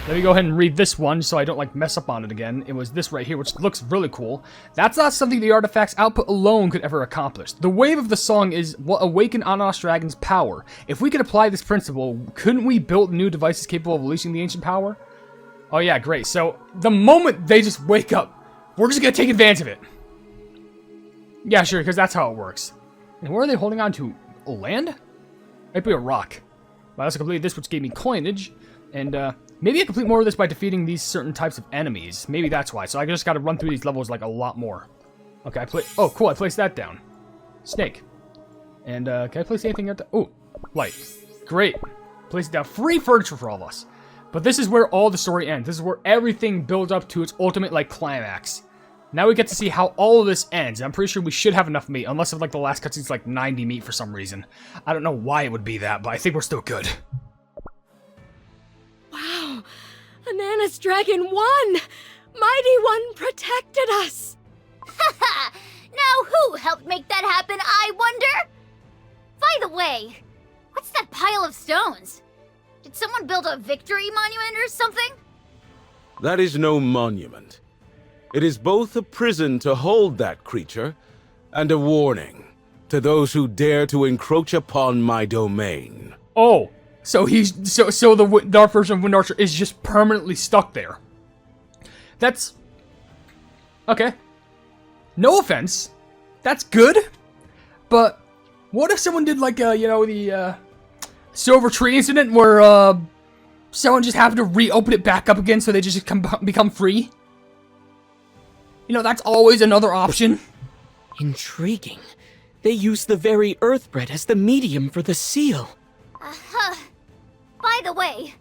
Let me go ahead and read this one so I don't like mess up on it again. It was this right here, which looks really cool. That's not something the artifact's output alone could ever accomplish. The wave of the song is what awakened Ananas Dragon's power. If we could apply this principle, couldn't we build new devices capable of unleashing the ancient power? Oh yeah, great. So the moment they just wake up, we're just gonna take advantage of it. Yeah, sure, because that's how it works. And where are they holding on to? Land? Might be a rock. Well, I also completed this, which gave me coinage. And, maybe I complete more of this by defeating these certain types of enemies. Maybe that's why. So I just gotta run through these levels like a lot more. Okay, oh, cool, I placed that down. Snake. And, can I place anything at the... Oh, light. Great. Place it down. Free furniture for all of us. But this is where all the story ends. This is where everything builds up to its ultimate, like, climax. Now we get to see how all of this ends. I'm pretty sure we should have enough meat, unless if, like, the last cutscene's like 90 meat for some reason. I don't know why it would be that, but I think we're still good. Wow! Ananas Dragon won! Mighty One protected us! Haha! Now who helped make that happen, I wonder? By the way, what's that pile of stones? Did someone build a victory monument or something? That is no monument. It is both a prison to hold that creature, and a warning to those who dare to encroach upon my domain. Oh, so the Dark version of Wind Archer is just permanently stuck there. That's... okay. No offense. That's good. But what if someone did like, the Silver Tree incident where, someone just happened to reopen it back up again so they just become free? You know, that's always another option. Intriguing. They use the very Earthbread as the medium for the seal. By the way,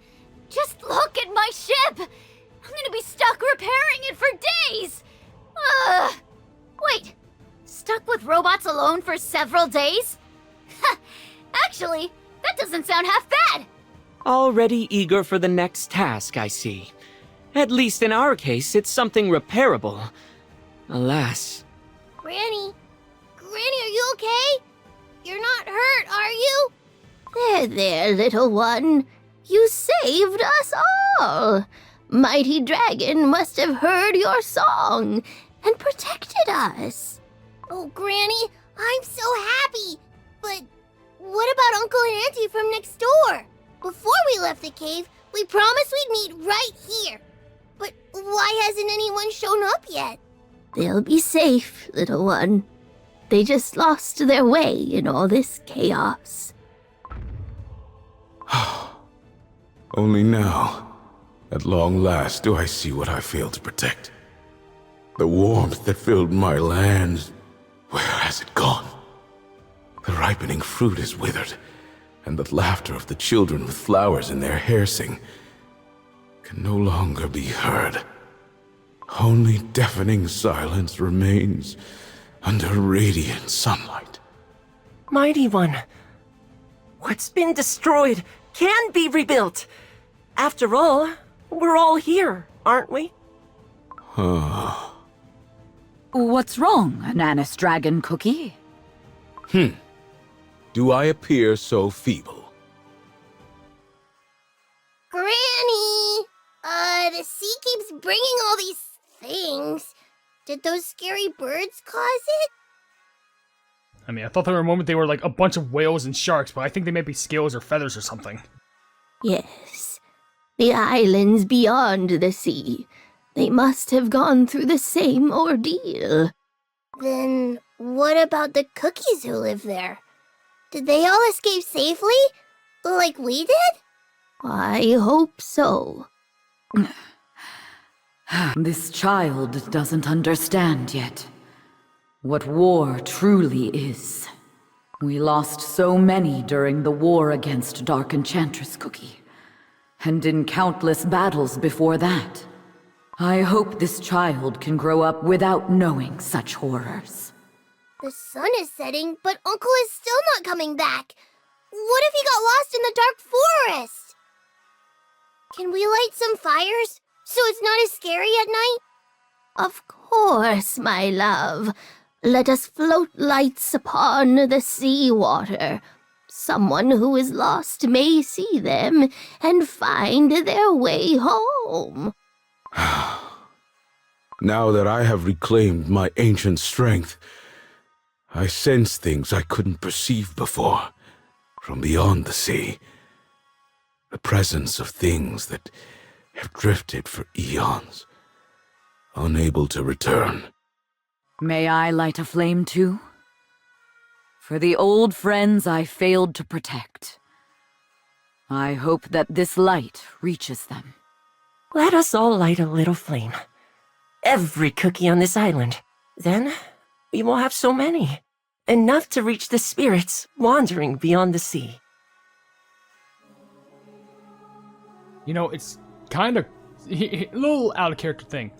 just look at my ship! I'm gonna be stuck repairing it for days! Wait, stuck with robots alone for several days? Actually, that doesn't sound half bad! Already eager for the next task, I see. At least in our case, it's something repairable. Alas. Granny, are you okay? You're not hurt, are you? There, little one. You saved us all. Mighty Dragon must have heard your song and protected us. Oh, Granny, I'm so happy. But what about Uncle and Auntie from next door? Before we left the cave, we promised we'd meet right here. But why hasn't anyone shown up yet? They'll be safe, little one. They just lost their way in all this chaos. Only now, at long last, do I see what I failed to protect. The warmth that filled my lands, where has it gone? The ripening fruit is withered, and the laughter of the children with flowers in their hair sing can no longer be heard. Only deafening silence remains under radiant sunlight. Mighty One, what's been destroyed can be rebuilt. After all, we're all here, aren't we? What's wrong, Ananas Dragon Cookie? Do I appear so feeble? Granny! The sea keeps bringing all these things. Did those scary birds cause it? I mean, I thought there were a moment they were like a bunch of whales and sharks, but I think they might be scales or feathers or something. Yes. The islands beyond the sea. They must have gone through the same ordeal. Then what about the cookies who live there? Did they all escape safely? Like we did? I hope so. This child doesn't understand yet what war truly is. We lost so many during the war against Dark Enchantress Cookie, and in countless battles before that. I hope this child can grow up without knowing such horrors. The sun is setting, but Uncle is still not coming back. What if he got lost in the dark forest? Can we light some fires so it's not as scary at night? Of course, my love. Let us float lights upon the sea water, Someone who is lost may see them and find their way home. Now that I have reclaimed my ancient strength, I sense things I couldn't perceive before, from beyond the sea. The presence of things that have drifted for eons, unable to return. May I light a flame too? For the old friends I failed to protect. I hope that this light reaches them. Let us all light a little flame. Every cookie on this island. Then, we will have so many. Enough to reach the spirits wandering beyond the sea. You know, it's kind of a little out of character thing.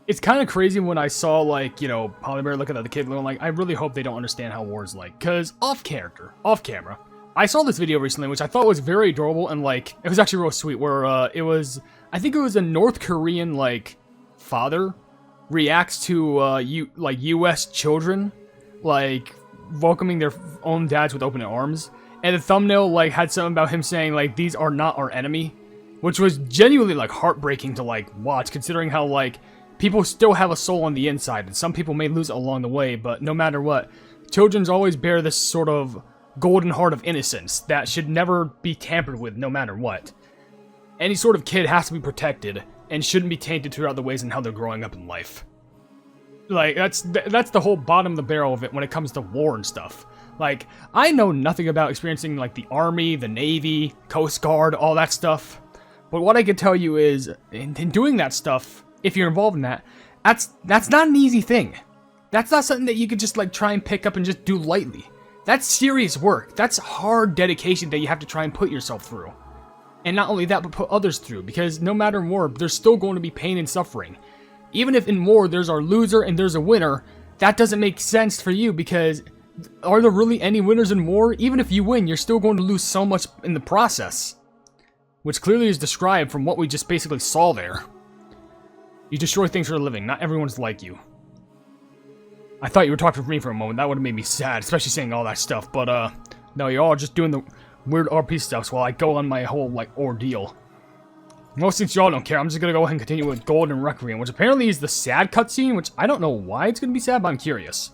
It's kind of crazy when I saw, like, you know, Hollyberry looking at the kid going like, I really hope they don't understand how war's like. Because off camera, I saw this video recently, which I thought was very adorable, and, like, it was actually real sweet, where, I think it was a North Korean, like, father reacts to, U.S. children, like, welcoming their own dads with open arms. And the thumbnail, like, had something about him saying, like, these are not our enemy, which was genuinely, like, heartbreaking to, like, watch, considering how, like, people still have a soul on the inside, and some people may lose it along the way, but no matter what, children always bear this sort of golden heart of innocence that should never be tampered with no matter what. Any sort of kid has to be protected, and shouldn't be tainted throughout the ways in how they're growing up in life. Like, that's the whole bottom of the barrel of it when it comes to war and stuff. Like, I know nothing about experiencing, like, the Army, the Navy, Coast Guard, all that stuff, but what I can tell you is, in doing that stuff, if you're involved in that, that's not an easy thing. That's not something that you could just, like, try and pick up and just do lightly. That's serious work. That's hard dedication that you have to try and put yourself through. And not only that, but put others through, because no matter war, there's still going to be pain and suffering. Even if in war there's a loser and there's a winner, that doesn't make sense for you, because are there really any winners in war? Even if you win, you're still going to lose so much in the process. Which clearly is described from what we just basically saw there. You destroy things for a living. Not everyone's like you. I thought you were talking to me for a moment. That would have made me sad, especially saying all that stuff. But, no, you're all just doing the weird RP stuff while I go on my whole, like, ordeal. Well, since y'all don't care, I'm just gonna go ahead and continue with Golden Requiem, which apparently is the sad cutscene, which I don't know why it's gonna be sad, but I'm curious.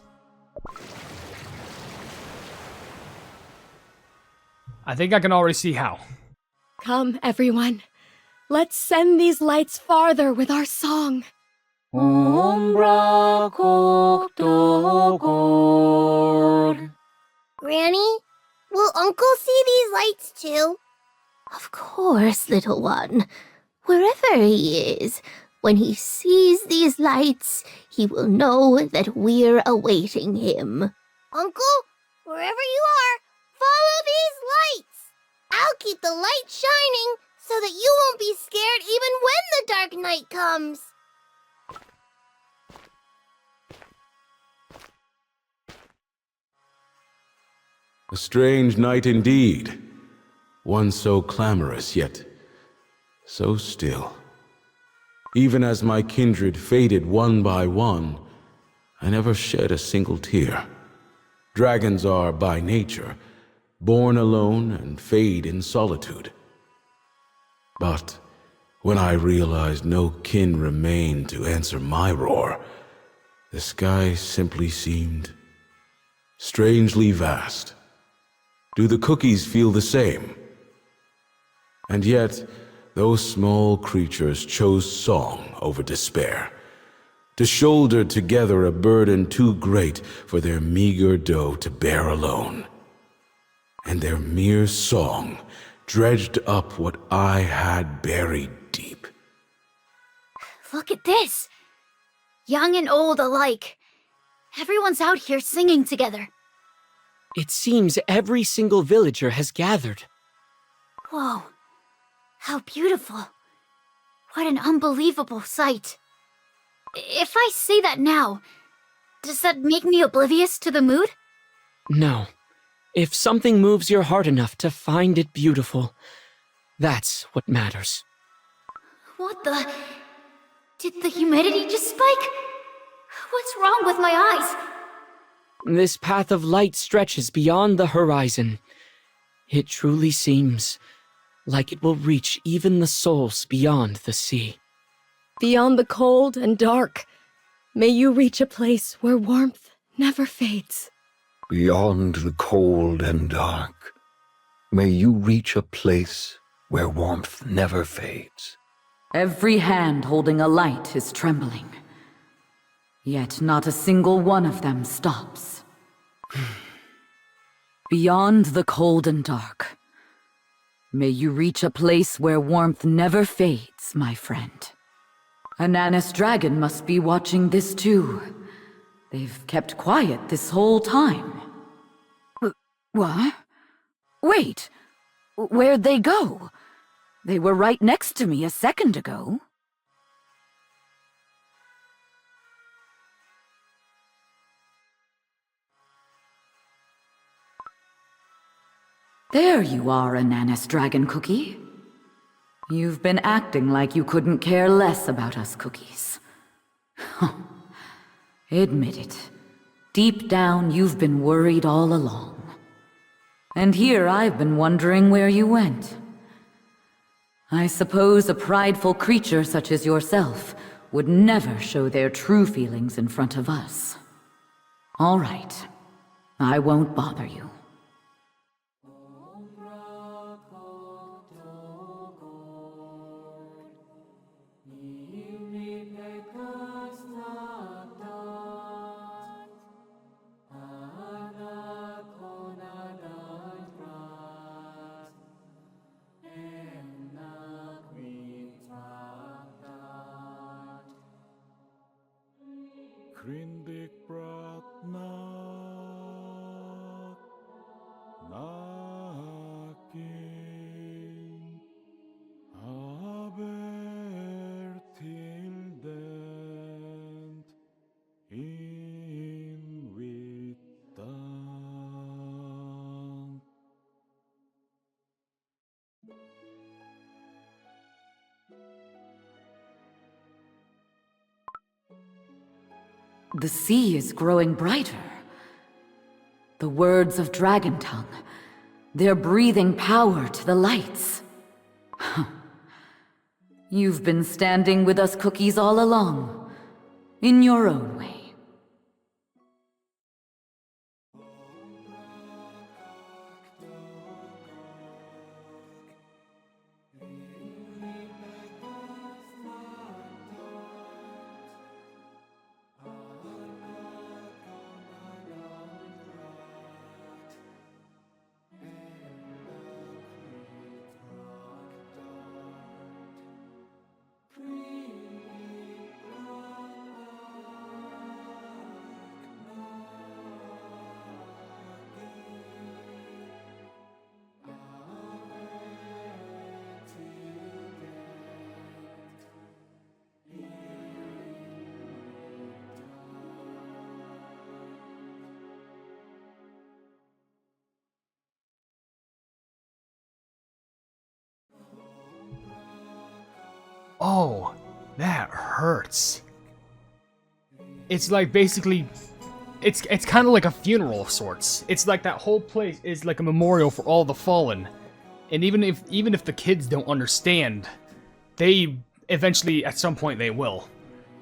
I think I can already see how. Come, everyone. Let's send these lights farther with our song. Granny, will Uncle see these lights too? Of course, little one. Wherever he is, when he sees these lights, he will know that we're awaiting him. Uncle, wherever you are, follow these lights. I'll keep the light shining so that you won't be scared even when the dark night comes. A strange night indeed. One so clamorous, yet so still. Even as my kindred faded one by one, I never shed a single tear. Dragons are, by nature, born alone and fade in solitude. But when I realized no kin remained to answer my roar, the sky simply seemed strangely vast. Do the cookies feel the same? And yet, those small creatures chose song over despair, to shoulder together a burden too great for their meager dough to bear alone. And their mere song dredged up what I had buried deep. Look at this! Young and old alike. Everyone's out here singing together. It seems every single villager has gathered. Whoa. How beautiful. What an unbelievable sight. If I say that now, does that make me oblivious to the mood? No. If something moves your heart enough to find it beautiful, that's what matters. What the... Did the humidity just spike? What's wrong with my eyes? This path of light stretches beyond the horizon. It truly seems like it will reach even the souls beyond the sea. Beyond the cold and dark, may you reach a place where warmth never fades. Beyond the cold and dark, may you reach a place where warmth never fades. Every hand holding a light is trembling. Yet not a single one of them stops. Beyond the cold and dark, may you reach a place where warmth never fades, my friend. Ananas Dragon must be watching this too. They've kept quiet this whole time. What? Wait! Where'd they go? They were right next to me a second ago. There you are, Ananas Dragon Cookie. You've been acting like you couldn't care less about us cookies. Admit it. Deep down, you've been worried all along. And here I've been wondering where you went. I suppose a prideful creature such as yourself would never show their true feelings in front of us. All right. I won't bother you. Grindik Bratnak Nakin Aber Tildent in Wittan. The sea is growing brighter. The words of Dragon Tongue, they're breathing power to the lights. You've been standing with us cookies all along, in your own way. Oh, that hurts. It's like basically, it's kind of like a funeral of sorts. It's like that whole place is like a memorial for all the fallen. And even if the kids don't understand, they eventually at some point they will.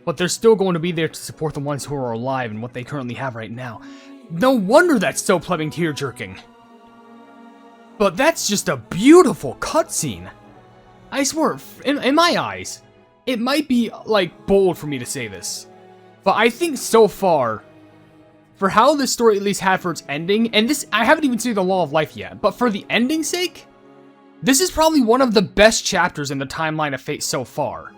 But they're still going to be there to support the ones who are alive and what they currently have right now. No wonder that's so plebing tear-jerking. But that's just a beautiful cutscene. I swear, in my eyes, it might be, like, bold for me to say this, but I think so far, for how this story at least had for its ending, and this, I haven't even seen the Law of Life yet, but for the ending's sake, this is probably one of the best chapters in the timeline of Fate so far.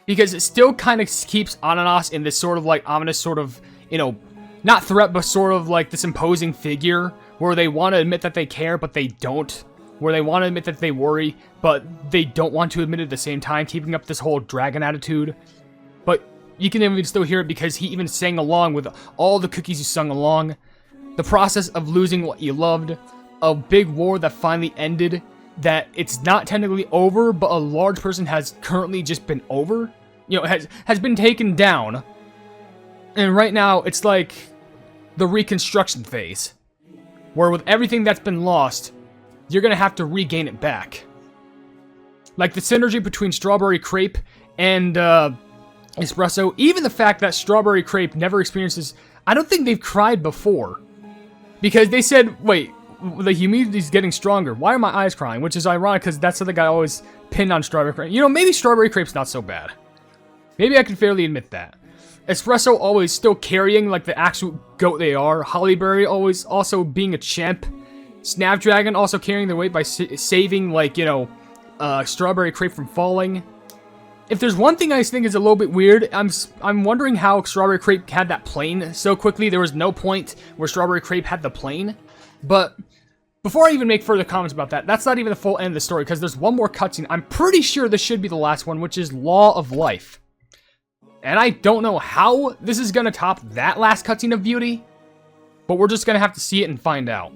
Because it still kind of keeps Ananas in this sort of, like, ominous sort of, you know, not threat, but sort of, like, this imposing figure, where they want to admit that they care, but they don't. Where they want to admit that they worry, but they don't want to admit it at the same time, keeping up this whole dragon attitude. But you can even still hear it because he even sang along with all the cookies who sung along. The process of losing what you loved, a big war that finally ended, that it's not technically over, but a large person has currently just been over, you know, has been taken down. And right now, it's like the reconstruction phase. where with everything that's been lost, you're gonna have to regain it back. Like the synergy between Strawberry Crepe and Espresso, even the fact that Strawberry Crepe never experiences... I don't think they've cried before. Because they said, wait, the humidity's getting stronger. Why are my eyes crying? Which is ironic because that's something I always pin on Strawberry Crepe. You know, maybe Strawberry Crepe's not so bad. Maybe I can fairly admit that. Espresso always still carrying like the absolute goat they are. Hollyberry always also being a champ. Snapdragon also carrying their weight by saving, like, you know, Strawberry Crepe from falling. If there's one thing I think is a little bit weird, I'm wondering how Strawberry Crepe had that plane so quickly. There was no point where Strawberry Crepe had the plane. But before I even make further comments about that, that's not even the full end of the story, because there's one more cutscene. I'm pretty sure this should be the last one, which is Law of Life. And I don't know how this is going to top that last cutscene of beauty, but we're just going to have to see it and find out.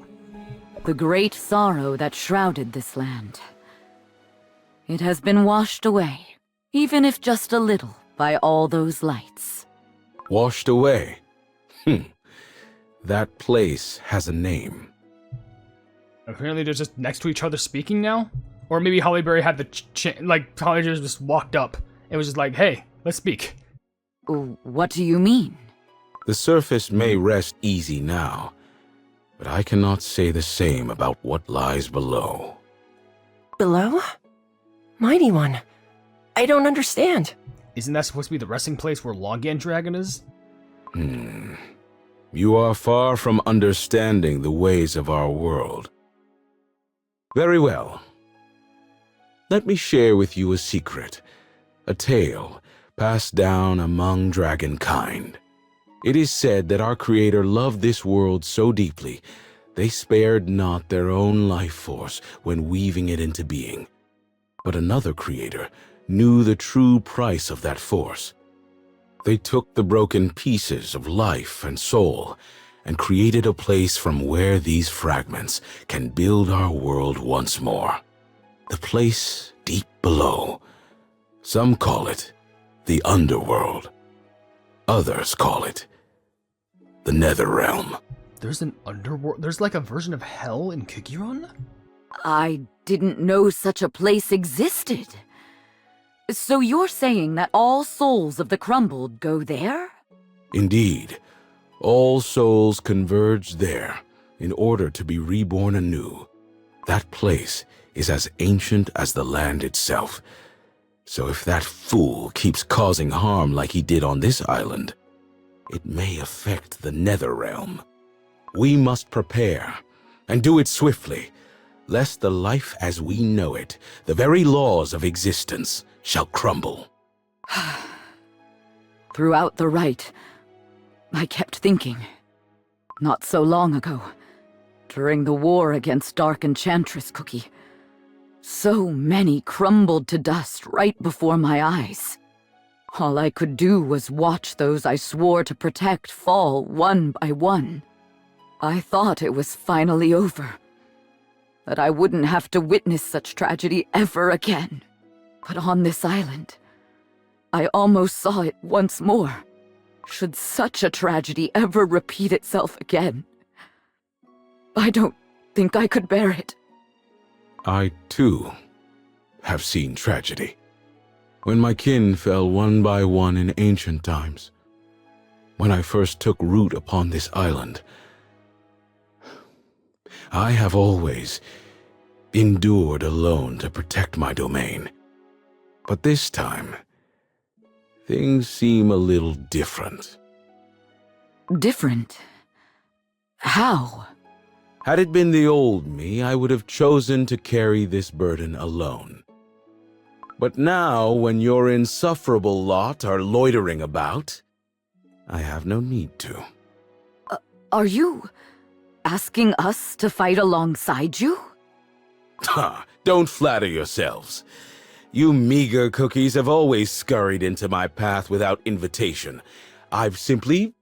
The great sorrow that shrouded this land. It has been washed away, even if just a little, by all those lights. Washed away? That place has a name. Apparently they're just next to each other speaking now? Or maybe Hollyberry had the like, Hollyberry just walked up. It was just like, hey, let's speak. What do you mean? The surface may rest easy now, but I cannot say the same about what lies below. Below? Mighty One, I don't understand. Isn't that supposed to be the resting place where Longan Dragon is? You are far from understanding the ways of our world. Very well. Let me share with you a secret, a tale passed down among dragonkind. It is said that our Creator loved this world so deeply, they spared not their own life force when weaving it into being. But another Creator knew the true price of that force. They took the broken pieces of life and soul and created a place from where these fragments can build our world once more. The place deep below. Some call it the underworld. Others call it the nether realm. There's an underworld? There's like a version of hell in Kikiron? I didn't know such a place existed. So you're saying that all souls of the crumbled go there? Indeed. All souls converge there in order to be reborn anew. That place is as ancient as the land itself. So if that fool keeps causing harm like he did on this island, it may affect the nether realm. We must prepare, and do it swiftly, lest the life as we know it, the very laws of existence, shall crumble. Throughout the rite, I kept thinking, not so long ago, during the war against Dark Enchantress Cookie, so many crumbled to dust right before my eyes. All I could do was watch those I swore to protect fall one by one. I thought it was finally over, that I wouldn't have to witness such tragedy ever again. But on this island, I almost saw it once more. Should such a tragedy ever repeat itself again, I don't think I could bear it. I, too, have seen tragedy. When my kin fell one by one in ancient times, when I first took root upon this island, I have always endured alone to protect my domain. But this time, things seem a little different. Different? How? Had it been the old me, I would have chosen to carry this burden alone. But now, when your insufferable lot are loitering about, I have no need to. Are you asking us to fight alongside you? Ha! Don't flatter yourselves. You meager cookies have always scurried into my path without invitation. I've simply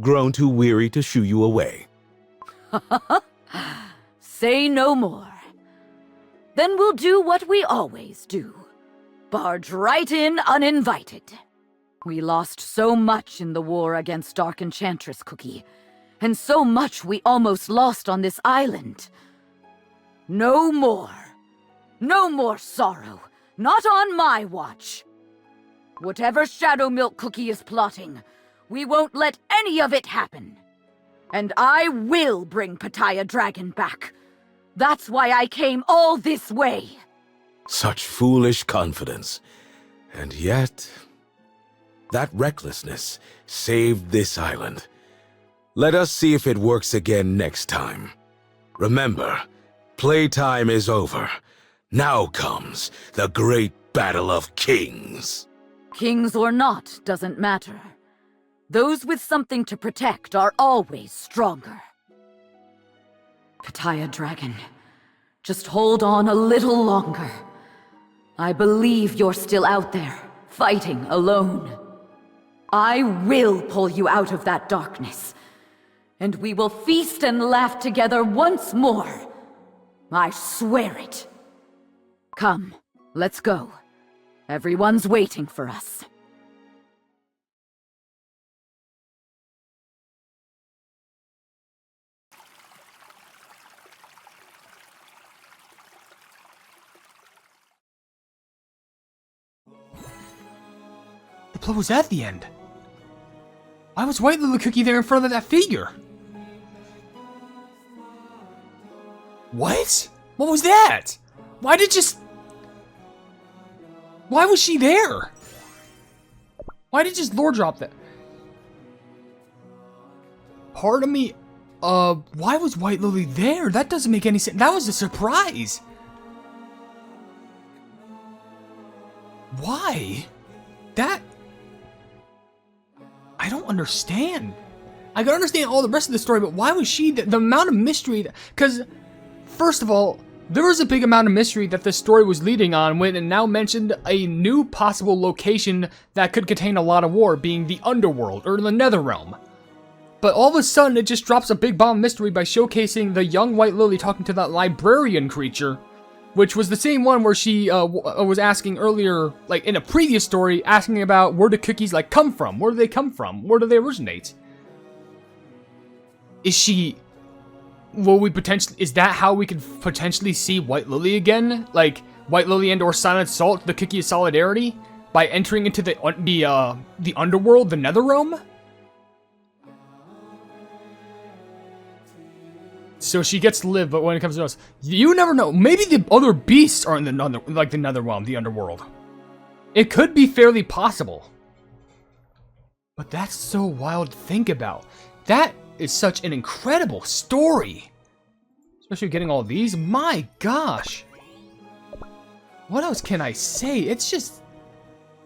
grown too weary to shoo you away. Say no more. Then we'll do what we always do. Barge right in uninvited. We lost so much in the war against Dark Enchantress Cookie, and so much we almost lost on this island. No more. No more sorrow. Not on my watch. Whatever Shadow Milk Cookie is plotting, we won't let any of it happen. And I will bring Pattaya Dragon back. That's why I came all this way. Such foolish confidence. And yet, that recklessness saved this island. Let us see if it works again next time. Remember, playtime is over. Now comes the great battle of kings. Kings or not doesn't matter. Those with something to protect are always stronger. Pattaya Dragon, just hold on a little longer. I believe you're still out there, fighting alone. I will pull you out of that darkness, and we will feast and laugh together once more. I swear it. Come, let's go. Everyone's waiting for us. What was at the end? Why was White Lily Cookie there in front of that figure? What? What was that? Why was she there? Why did just lore drop that? Pardon me, why was White Lily there? That doesn't make any sense. That was a surprise. Why? That... I don't understand. I can understand all the rest of the story, but why was she the amount of mystery? Because, first of all, there was a big amount of mystery that this story was leading on when it now mentioned a new possible location that could contain a lot of war, being the Underworld, or the Netherrealm. But all of a sudden, it just drops a big bomb mystery by showcasing the young White Lily talking to that librarian creature, which was the same one where she was asking earlier, like in a previous story, asking about where do cookies like come from? Where do they come from? Where do they originate? Is she... Will we potentially... Is that how we could potentially see White Lily again? Like, White Lily and or Silent Salt, the Cookie of Solidarity? By entering into the Underworld, the Netherrealm? So she gets to live, but when it comes to us, you never know. Maybe the other beasts are in the Netherrealm, the Underworld. It could be fairly possible. But that's so wild to think about. That is such an incredible story. Especially getting all these. My gosh. What else can I say? It's just...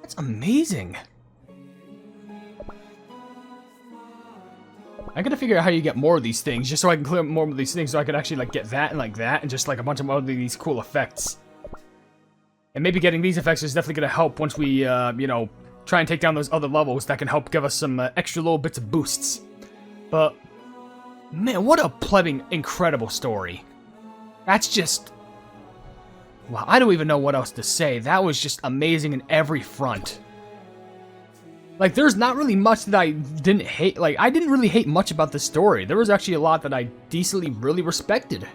That's amazing. I gotta figure out how you get more of these things, just so I can clear more of these things, so I can actually, like, get that, and just, like, a bunch of more of these cool effects. And maybe getting these effects is definitely gonna help once we, you know, try and take down those other levels that can help give us some extra little bits of boosts. But, man, what a plebbing, incredible story. That's just... Wow, I don't even know what else to say. That was just amazing in every front. Like, there's not really much that I didn't hate. Like, I didn't really hate much about this story. There was actually a lot that I decently really respected.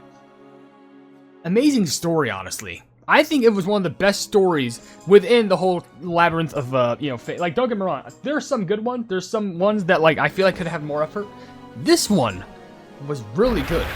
Amazing story, honestly. I think it was one of the best stories within the whole labyrinth of, you know, like, don't get me wrong. There's some good ones. There's some ones that, like, I feel like could have more effort. This one was really good.